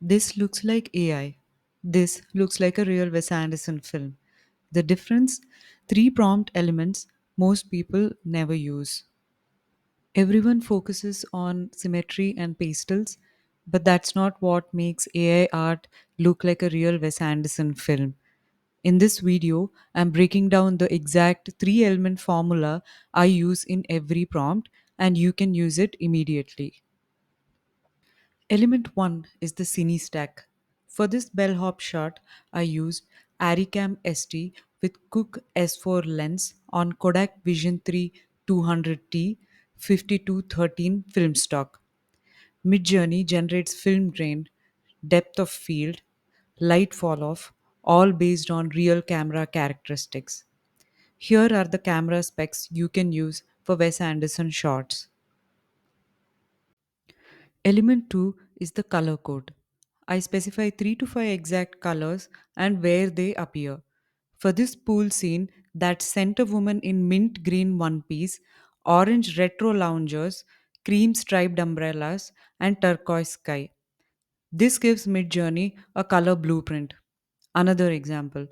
This looks like AI. This looks like a real Wes Anderson film. The difference? Three prompt elements most people never use. Everyone focuses on symmetry and pastels, but that's not what makes AI art look like a real Wes Anderson film. In this video, I'm breaking down the exact three element formula I use in every prompt, and you can use it immediately. Element 1 is the Cinestack. For this bellhop shot, I used Aricam ST with Cook S4 lens on Kodak Vision 3 200T 5213 film stock. Midjourney generates film grain, depth of field, light fall off, all based on real camera characteristics. Here are the camera specs you can use for Wes Anderson shots. Element 2 is the color code. I specify 3 to 5 exact colors and where they appear. For this pool scene, that's center woman in mint green one piece, orange retro loungers, cream striped umbrellas, and turquoise sky. This gives Midjourney a color blueprint. Another example: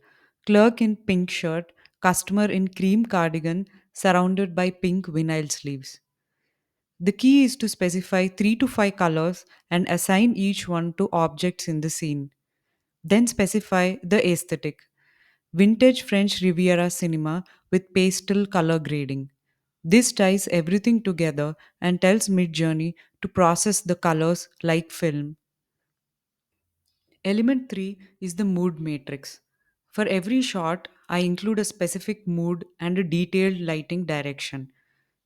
clerk in pink shirt, customer in cream cardigan, surrounded by pink vinyl sleeves. The key is to specify 3 to 5 colors and assign each one to objects in the scene. Then specify the aesthetic: vintage French Riviera cinema with pastel color grading. This ties everything together and tells Midjourney to process the colors like film. Element 3 is the mood matrix. For every shot, I include a specific mood and a detailed lighting direction.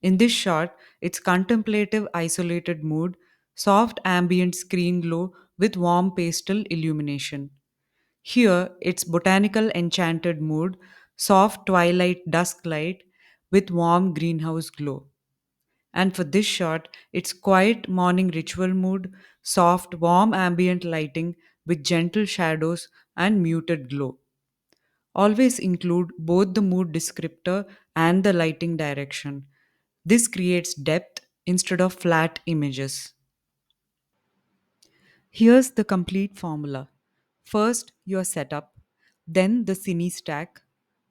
In this shot, it's contemplative isolated mood, soft ambient screen glow with warm pastel illumination. Here, it's botanical enchanted mood, soft twilight dusk light with warm greenhouse glow. And for this shot, it's quiet morning ritual mood, soft, warm ambient lighting with gentle shadows and muted glow. Always include both the mood descriptor and the lighting direction. This creates depth instead of flat images. Here's the complete formula. First, your setup, then the cine stack,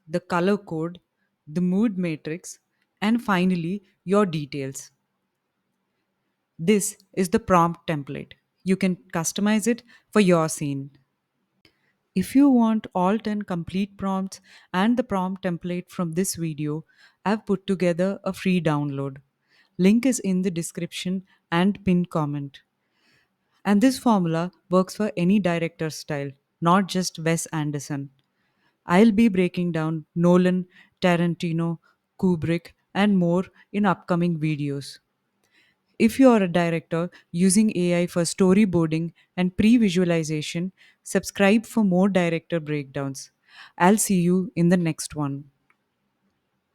the color code, the mood matrix, and finally your details. This is the prompt template. You can customize it for your scene. If you want all 10 complete prompts and the prompt template from this video, I've put together a free download. Link is in the description and pinned comment. And this formula works for any director style, not just Wes Anderson. I'll be breaking down Nolan, Tarantino, Kubrick, and more in upcoming videos. If you are a director using AI for storyboarding and pre visualization, subscribe for more director breakdowns. I'll see you in the next one.